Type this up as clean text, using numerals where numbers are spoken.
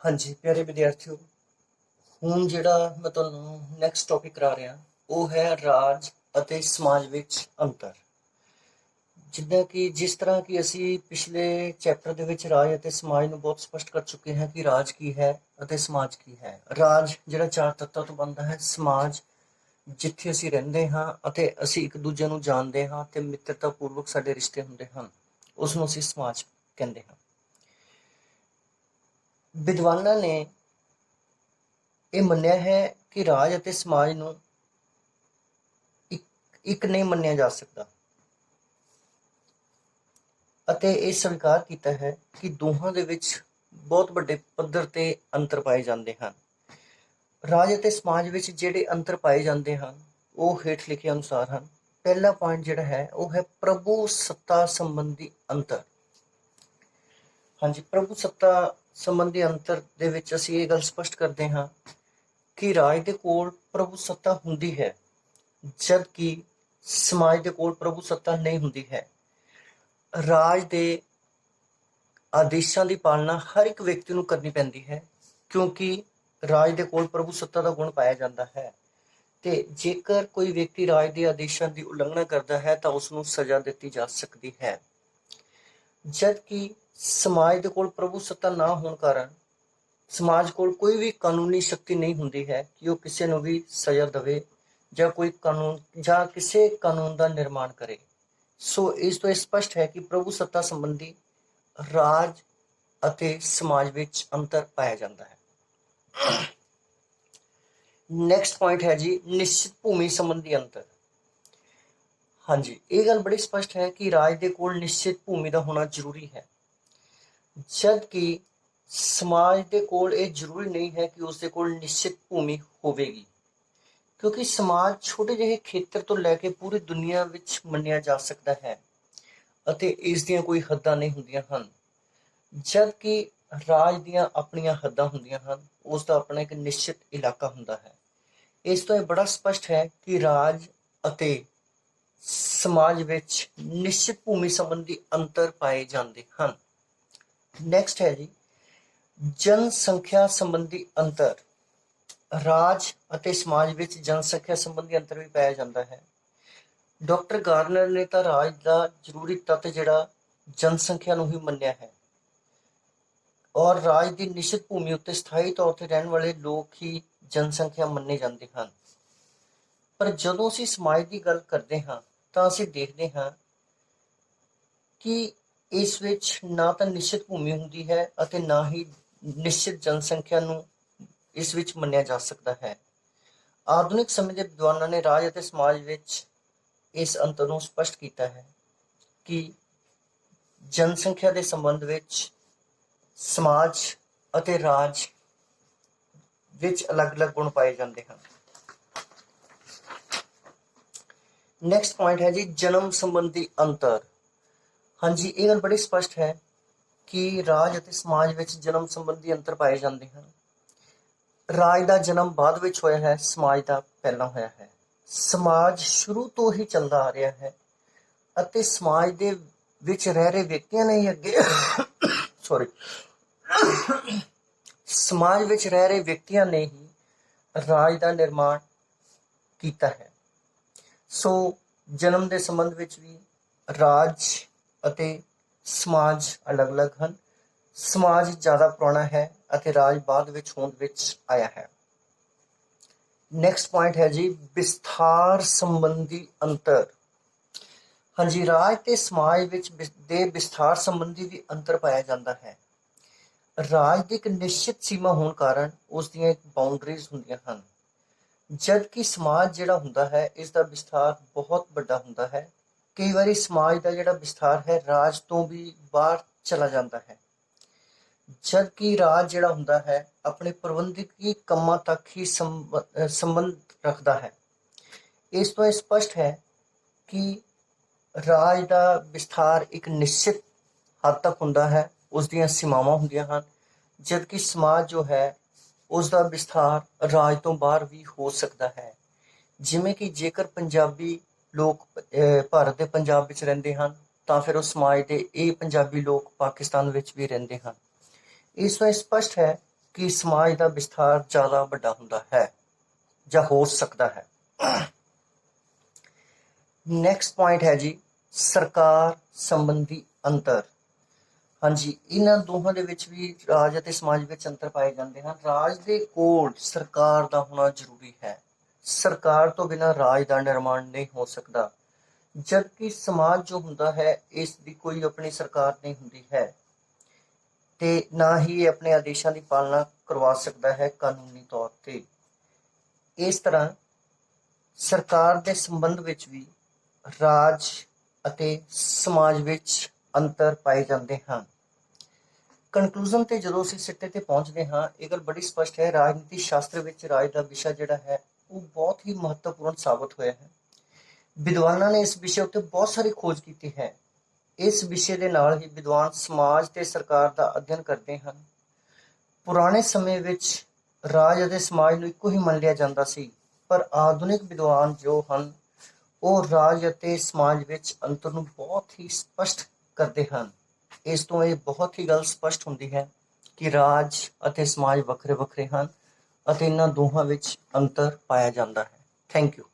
हाँ जी प्यारे विद्यार्थियों, ਹੁਣ ਜਿਹੜਾ ਮੈਂ ਤੁਹਾਨੂੰ ਨੈਕਸਟ ਟੌਪਿਕ ਕਰਾ ਰਿਹਾ ਉਹ ਹੈ ਰਾਜ ਅਤੇ ਸਮਾਜ ਵਿੱਚ ਅੰਤਰ। ਜਿੱਦਾਂ ਕਿ ਜਿਸ ਤਰ੍ਹਾਂ ਕਿ ਅਸੀਂ ਪਿਛਲੇ ਚੈਪਟਰ ਦੇ ਵਿੱਚ ਰਾਜ ਅਤੇ ਸਮਾਜ ਨੂੰ ਬਹੁਤ ਸਪਸ਼ਟ ਕਰ ਚੁੱਕੇ ਹਾਂ ਕਿ ਰਾਜ ਕੀ ਹੈ ਅਤੇ ਸਮਾਜ ਕੀ ਹੈ। ਰਾਜ ਜਿਹੜਾ ਚਾਰ ਤੱਤਾਂ ਤੋਂ ਬਣਦਾ ਹੈ, ਸਮਾਜ ਜਿੱਥੇ ਅਸੀਂ ਰਹਿੰਦੇ ਹਾਂ ਅਤੇ ਅਸੀਂ ਇੱਕ ਦੂਜੇ ਨੂੰ ਜਾਣਦੇ ਹਾਂ ਤੇ ਮਿੱਤਰਤਾ ਪੂਰਵਕ ਸਾਡੇ ਰਿਸ਼ਤੇ ਹੁੰਦੇ ਹਨ, ਉਸ ਨੂੰ ਅਸੀਂ ਸਮਾਜ ਕਹਿੰਦੇ ਹਾਂ। ਵਿਦਵਾਨਾਂ ਨੇ ਇਹ ਮੰਨਿਆ ਹੈ ਕਿ ਰਾਜ ਅਤੇ ਸਮਾਜ ਨੂੰ ਇੱਕ ਨਹੀਂ ਮੰਨਿਆ ਜਾ ਸਕਦਾ ਅਤੇ ਇਹ ਸਵੀਕਾਰ ਕੀਤਾ ਹੈ ਕਿ ਦੋਹਾਂ ਦੇ ਵਿੱਚ ਬਹੁਤ ਵੱਡੇ ਪੱਧਰ ਤੇ ਅੰਤਰ ਪਾਏ ਜਾਂਦੇ ਹਨ। ਰਾਜ ਅਤੇ ਸਮਾਜ ਵਿੱਚ ਜਿਹੜੇ ਅੰਤਰ ਪਾਏ ਜਾਂਦੇ ਹਨ ਉਹ ਹੇਠ ਲਿਖੇ ਅਨੁਸਾਰ ਹਨ। ਪਹਿਲਾ ਪੁਆਇੰਟ ਜਿਹੜਾ ਹੈ ਉਹ ਹੈ ਪ੍ਰਭੂ ਸੱਤਾ ਸੰਬੰਧੀ ਅੰਤਰ। ਹਾਂਜੀ, ਪ੍ਰਭੂ ਸੱਤਾ ਸੰਬੰਧੀ ਅੰਤਰ ਦੇ ਵਿੱਚ ਅਸੀਂ ਇਹ ਗੱਲ ਸਪਸ਼ਟ ਕਰਦੇ ਹਾਂ ਕਿ ਰਾਜ ਦੇ ਕੋਲ ਪ੍ਰਭੂ ਸੱਤਾ ਹੁੰਦੀ ਹੈ, ਜਦ ਕਿ ਸਮਾਜ ਦੇ ਕੋਲ ਪ੍ਰਭੂ ਸੱਤਾ ਨਹੀਂ ਹੁੰਦੀ ਹੈ। ਰਾਜ ਦੇ ਆਦੇਸ਼ਾਂ ਦੀ ਪਾਲਣਾ ਹਰ ਇੱਕ ਵਿਅਕਤੀ ਨੂੰ ਕਰਨੀ ਪੈਂਦੀ ਹੈ, ਕਿਉਂਕਿ ਰਾਜ ਦੇ ਕੋਲ ਪ੍ਰਭੂ ਸੱਤਾ ਦਾ ਗੁਣ ਪਾਇਆ ਜਾਂਦਾ ਹੈ ਤੇ ਜੇਕਰ ਕੋਈ ਵਿਅਕਤੀ ਰਾਜ ਦੇ ਆਦੇਸ਼ਾਂ ਦੀ ਉਲੰਘਣਾ ਕਰਦਾ ਹੈ ਤਾਂ ਉਸ ਨੂੰ ਸਜ਼ਾ ਦਿੱਤੀ ਜਾ ਸਕਦੀ ਹੈ। ਜਦ ਕਿ ਸਮਾਜ ਦੇ ਕੋਲ ਪ੍ਰਭੂ ਸੱਤਾ ਨਾ ਹੋਣ ਕਾਰਨ ਸਮਾਜ ਕੋਲ ਕੋਈ ਵੀ ਕਾਨੂੰਨੀ ਸ਼ਕਤੀ ਨਹੀਂ ਹੁੰਦੀ ਹੈ ਕਿ ਉਹ ਕਿਸੇ ਨੂੰ ਵੀ ਸਜ਼ਾ ਦੇਵੇ ਜਾਂ ਕੋਈ ਕਾਨੂੰਨ ਜਾਂ ਕਿਸੇ ਕਾਨੂੰਨ ਦਾ ਨਿਰਮਾਣ ਕਰੇ। ਸੋ ਇਸ ਤੋਂ ਸਪਸ਼ਟ ਹੈ ਕਿ ਪ੍ਰਭੂ ਸੱਤਾ ਸੰਬੰਧੀ ਰਾਜ ਅਤੇ ਸਮਾਜ ਵਿੱਚ ਅੰਤਰ ਪਾਇਆ ਜਾਂਦਾ ਹੈ। ਨੈਕਸਟ ਪੁਆਇੰਟ ਹੈ ਜੀ ਨਿਸ਼ਚਿਤ ਭੂਮੀ ਸੰਬੰਧੀ ਅੰਤਰ। ਹਾਂਜੀ, ਇਹ ਗੱਲ ਬੜੀ ਸਪਸ਼ਟ ਹੈ ਕਿ ਰਾਜ ਦੇ ਕੋਲ ਨਿਸ਼ਚਿਤ ਭੂਮੀ ਦਾ ਹੋਣਾ ਜ਼ਰੂਰੀ ਹੈ, ਜਦ ਕਿ ਸਮਾਜ ਦੇ ਕੋਲ ਇਹ ਜ਼ਰੂਰੀ ਨਹੀਂ ਹੈ ਕਿ ਉਸ ਦੇ ਕੋਲ ਨਿਸ਼ਚਿਤ ਭੂਮੀ ਹੋਵੇਗੀ, ਕਿਉਂਕਿ ਸਮਾਜ ਛੋਟੇ ਜਿਹੇ ਖੇਤਰ ਤੋਂ ਲੈ ਕੇ ਪੂਰੀ ਦੁਨੀਆ ਵਿੱਚ ਮੰਨਿਆ ਜਾ ਸਕਦਾ ਹੈ ਅਤੇ ਇਸ ਦੀਆਂ ਕੋਈ ਹੱਦਾਂ ਨਹੀਂ ਹੁੰਦੀਆਂ ਹਨ, ਜਦ ਕਿ ਰਾਜ ਦੀਆਂ ਆਪਣੀਆਂ ਹੱਦਾਂ ਹੁੰਦੀਆਂ ਹਨ, ਉਸ ਦਾ ਆਪਣਾ ਇੱਕ ਨਿਸ਼ਚਿਤ ਇਲਾਕਾ ਹੁੰਦਾ ਹੈ। ਇਸ ਤੋਂ ਇਹ ਬੜਾ ਸਪਸ਼ਟ ਹੈ ਕਿ ਰਾਜ ਅਤੇ ਸਮਾਜ ਵਿੱਚ ਨਿਸ਼ਚਿਤ ਭੂਮੀ ਸੰਬੰਧੀ ਅੰਤਰ ਪਾਏ ਜਾਂਦੇ ਹਨ। ਨੈਕਸਟ ਹੈ ਜੀ ਜਨਸੰਖਿਆ ਸੰਬੰਧੀ ਅੰਤਰ। ਰਾਜ ਅਤੇ ਸਮਾਜ ਵਿੱਚ ਜਨਸੰਖਿਆ ਸੰਬੰਧੀ ਅੰਤਰ ਵੀ ਪਾਇਆ ਜਾਂਦਾ ਹੈ। ਡਾਕਟਰ ਗਾਰਨਰ ਨੇ ਤਾਂ ਰਾਜ ਦਾ ਜ਼ਰੂਰੀ ਤੱਤ ਜਿਹੜਾ ਜਨਸੰਖਿਆ ਨੂੰ ਹੀ ਮੰਨਿਆ ਹੈ ਔਰ ਰਾਜ ਦੀ ਨਿਸ਼ਚਿਤ ਭੂਮੀ ਉੱਤੇ ਸਥਾਈ ਤੌਰ ਤੇ ਰਹਿਣ ਵਾਲੇ ਲੋਕ ਹੀ ਜਨਸੰਖਿਆ ਮੰਨੇ ਜਾਂਦੇ ਹਨ। ਪਰ ਜਦੋਂ ਅਸੀਂ ਸਮਾਜ ਦੀ ਗੱਲ ਕਰਦੇ ਹਾਂ ਤਾਂ ਅਸੀਂ ਦੇਖਦੇ ਹਾਂ ਕਿ ਇਸ ਵਿੱਚ ਨਾ ਤਾਂ ਨਿਸ਼ਚਿਤ ਭੂਮੀ ਹੁੰਦੀ ਹੈ ਅਤੇ ਨਾ ਹੀ ਨਿਸ਼ਚਿਤ ਜਨਸੰਖਿਆ ਨੂੰ ਇਸ ਵਿੱਚ ਮੰਨਿਆ ਜਾ ਸਕਦਾ ਹੈ। ਆਧੁਨਿਕ ਸਮੇਂ ਦੇ ਵਿਦਵਾਨਾਂ ਨੇ ਰਾਜ ਅਤੇ ਸਮਾਜ ਵਿੱਚ ਇਸ ਅੰਤਰ ਨੂੰ ਸਪਸ਼ਟ ਕੀਤਾ ਹੈ ਕਿ ਜਨਸੰਖਿਆ ਦੇ ਸੰਬੰਧ ਵਿੱਚ ਸਮਾਜ ਅਤੇ ਰਾਜ ਵਿੱਚ ਅਲੱਗ-ਅਲੱਗ ਗੁਣ ਪਾਏ ਜਾਂਦੇ ਹਨ। ਨੈਕਸਟ ਪੁਆਇੰਟ ਹੈ ਜੀ ਜਨਮ ਸੰਬੰਧੀ ਅੰਤਰ। ਹਾਂਜੀ, ਇਹ ਗੱਲ ਬੜੀ ਸਪਸ਼ਟ ਹੈ ਕਿ ਰਾਜ ਅਤੇ ਸਮਾਜ ਵਿੱਚ ਜਨਮ ਸੰਬੰਧੀ ਅੰਤਰ ਪਾਏ ਜਾਂਦੇ ਹਨ। ਰਾਜ ਦਾ ਜਨਮ ਬਾਅਦ ਵਿੱਚ ਹੋਇਆ ਹੈ, ਸਮਾਜ ਦਾ ਪਹਿਲਾਂ ਹੋਇਆ ਹੈ। ਸਮਾਜ ਸ਼ੁਰੂ ਤੋਂ ਹੀ ਚੱਲਦਾ ਆ ਰਿਹਾ ਹੈ ਅਤੇ ਸਮਾਜ ਦੇ ਵਿੱਚ ਰਹਿ ਰਹੇ ਵਿਅਕਤੀਆਂ ਨੇ ਹੀ ਅੱਗੇ ਸਮਾਜ ਵਿੱਚ ਰਹਿ ਰਹੇ ਵਿਅਕਤੀਆਂ ਨੇ ਹੀ ਰਾਜ ਦਾ ਨਿਰਮਾਣ ਕੀਤਾ ਹੈ। ਸੋ ਜਨਮ ਦੇ ਸੰਬੰਧ ਵਿੱਚ ਵੀ ਰਾਜ ਅਤੇ ਸਮਾਜ ਅਲੱਗ-ਅਲੱਗ ਹਨ। ਸਮਾਜ ਜ਼ਿਆਦਾ ਪੁਰਾਣਾ ਹੈ ਅਤੇ ਰਾਜ ਬਾਅਦ ਵਿੱਚ ਹੋਂਦ ਵਿੱਚ ਆਇਆ ਹੈ। ਨੈਕਸਟ ਪੁਆਇੰਟ ਹੈ ਜੀ ਵਿਸਥਾਰ ਸੰਬੰਧੀ ਅੰਤਰ। ਹਾਂਜੀ, ਰਾਜ ਤੇ ਸਮਾਜ ਵਿੱਚ ਦੇ ਵਿਸਥਾਰ ਸੰਬੰਧੀ ਵੀ ਅੰਤਰ ਪਾਇਆ ਜਾਂਦਾ ਹੈ। ਰਾਜ ਦੀ ਇੱਕ ਨਿਸ਼ਚਿਤ ਸੀਮਾ ਹੋਣ ਕਾਰਨ ਉਸ ਦੀਆਂ ਇੱਕ ਬਾਉਂਡਰੀਜ਼ ਹੁੰਦੀਆਂ ਹਨ, ਜਦ ਕਿ ਸਮਾਜ ਜਿਹੜਾ ਹੁੰਦਾ ਹੈ ਇਸ ਦਾ ਵਿਸਥਾਰ ਬਹੁਤ ਵੱਡਾ ਹੁੰਦਾ ਹੈ। ਕਈ ਵਾਰੀ ਸਮਾਜ ਦਾ ਜਿਹੜਾ ਵਿਸਥਾਰ ਹੈ ਰਾਜ ਤੋਂ ਵੀ ਬਾਹਰ ਚਲਾ ਜਾਂਦਾ ਹੈ, ਜਦ ਕਿ ਰਾਜ ਜਿਹੜਾ ਹੁੰਦਾ ਹੈ ਆਪਣੇ ਪ੍ਰਬੰਧਕੀ ਕੰਮਾਂ ਤੱਕ ਹੀ ਸੰਬੰਧ ਰੱਖਦਾ ਹੈ। ਇਸ ਤੋਂ ਇਹ ਸਪਸ਼ਟ ਹੈ ਕਿ ਰਾਜ ਦਾ ਵਿਸਥਾਰ ਇੱਕ ਨਿਸ਼ਚਿਤ ਹੱਦ ਤੱਕ ਹੁੰਦਾ ਹੈ, ਉਸ ਦੀਆਂ ਸੀਮਾਵਾਂ ਹੁੰਦੀਆਂ ਹਨ, ਜਦ ਕਿ ਸਮਾਜ ਜੋ ਹੈ ਉਸ ਦਾ ਵਿਸਥਾਰ ਰਾਜ ਤੋਂ ਬਾਹਰ ਵੀ ਹੋ ਸਕਦਾ ਹੈ। ਜਿਵੇਂ ਕਿ ਜੇਕਰ ਪੰਜਾਬੀ ਲੋਕ ਭਾਰਤ ਦੇ ਪੰਜਾਬ ਵਿੱਚ ਰਹਿੰਦੇ ਹਨ ਤਾਂ ਫਿਰ ਉਸ ਸਮਾਜ ਦੇ ਇਹ ਪੰਜਾਬੀ ਲੋਕ ਪਾਕਿਸਤਾਨ ਵਿੱਚ ਵੀ ਰਹਿੰਦੇ ਹਨ। ਇਸ ਤੋਂ ਸਪਸ਼ਟ ਹੈ ਕਿ ਸਮਾਜ ਦਾ ਵਿਸਥਾਰ ਜ਼ਿਆਦਾ ਵੱਡਾ ਹੁੰਦਾ ਹੈ ਜਾਂ ਹੋ ਸਕਦਾ ਹੈ। ਨੈਕਸਟ ਪੁਆਇੰਟ ਹੈ ਜੀ ਸਰਕਾਰ ਸੰਬੰਧੀ ਅੰਤਰ। ਹਾਂਜੀ, ਇਹਨਾਂ ਦੋਹਾਂ ਦੇ ਵਿੱਚ ਵੀ ਰਾਜ ਅਤੇ ਸਮਾਜ ਵਿੱਚ ਅੰਤਰ ਪਾਏ ਜਾਂਦੇ ਹਨ। ਰਾਜ ਦੇ ਕੋਲ ਸਰਕਾਰ ਦਾ ਹੋਣਾ ਜ਼ਰੂਰੀ ਹੈ। ਸਰਕਾਰ ਤੋਂ ਬਿਨਾਂ ਰਾਜ ਦਾ ਨਿਰਮਾਣ ਨਹੀਂ ਹੋ ਸਕਦਾ, ਜਦਕਿ ਸਮਾਜ ਜੋ ਹੁੰਦਾ ਹੈ ਇਸ ਦੀ ਕੋਈ ਆਪਣੀ ਸਰਕਾਰ ਨਹੀਂ ਹੁੰਦੀ ਹੈ ਤੇ ਨਾ ਹੀ ਇਹ ਆਪਣੇ ਆਦੇਸ਼ਾਂ ਦੀ ਪਾਲਣਾ ਕਰਵਾ ਸਕਦਾ ਹੈ ਕਾਨੂੰਨੀ ਤੌਰ ਤੇ। ਇਸ ਤਰ੍ਹਾਂ ਸਰਕਾਰ ਦੇ ਸੰਬੰਧ ਵਿੱਚ ਵੀ ਰਾਜ ਅਤੇ ਸਮਾਜ ਵਿੱਚ ਅੰਤਰ ਪਾਏ ਜਾਂਦੇ ਹਨ। ਕਨਕਲੂਜਨ ਤੇ ਜਦੋਂ ਅਸੀਂ ਸਿੱਟੇ ਤੇ ਪਹੁੰਚਦੇ ਹਾਂ, ਇਹ ਗੱਲ ਬੜੀ ਸਪਸ਼ਟ ਹੈ, ਰਾਜਨੀਤੀ ਸ਼ਾਸਤਰ ਵਿੱਚ ਰਾਜ ਦਾ ਵਿਸ਼ਾ ਜਿਹੜਾ ਹੈ ਉਹ ਬਹੁਤ ਹੀ ਮਹੱਤਵਪੂਰਨ ਸਾਬਤ ਹੋਇਆ ਹੈ। ਵਿਦਵਾਨਾਂ ਨੇ ਇਸ ਵਿਸ਼ੇ ਉੱਤੇ ਬਹੁਤ ਸਾਰੀ ਖੋਜ ਕੀਤੀ ਹੈ। ਇਸ ਵਿਸ਼ੇ ਦੇ ਨਾਲ ਹੀ ਵਿਦਵਾਨ ਸਮਾਜ ਤੇ ਸਰਕਾਰ ਦਾ ਅਧਿਐਨ ਕਰਦੇ ਹਨ। ਪੁਰਾਣੇ ਸਮੇਂ ਵਿੱਚ ਰਾਜ ਅਤੇ ਸਮਾਜ ਨੂੰ ਇੱਕੋ ਹੀ ਮੰਨ ਲਿਆ ਜਾਂਦਾ ਸੀ, ਪਰ ਆਧੁਨਿਕ ਵਿਦਵਾਨ ਜੋ ਹਨ ਉਹ ਰਾਜ ਅਤੇ ਸਮਾਜ ਵਿੱਚ ਅੰਤਰ ਨੂੰ ਬਹੁਤ ਹੀ ਸਪਸ਼ਟ ਕਰਦੇ ਹਨ। ਇਸ ਤੋਂ ਇਹ ਬਹੁਤ ਹੀ ਗੱਲ ਸਪਸ਼ਟ ਹੁੰਦੀ ਹੈ ਕਿ ਰਾਜ ਅਤੇ ਸਮਾਜ ਵੱਖਰੇ ਵੱਖਰੇ ਹਨ ਅਤੇ ਇਹਨਾਂ ਦੋਹਾਂ ਵਿੱਚ ਅੰਤਰ ਪਾਇਆ ਜਾਂਦਾ ਹੈ। Thank you.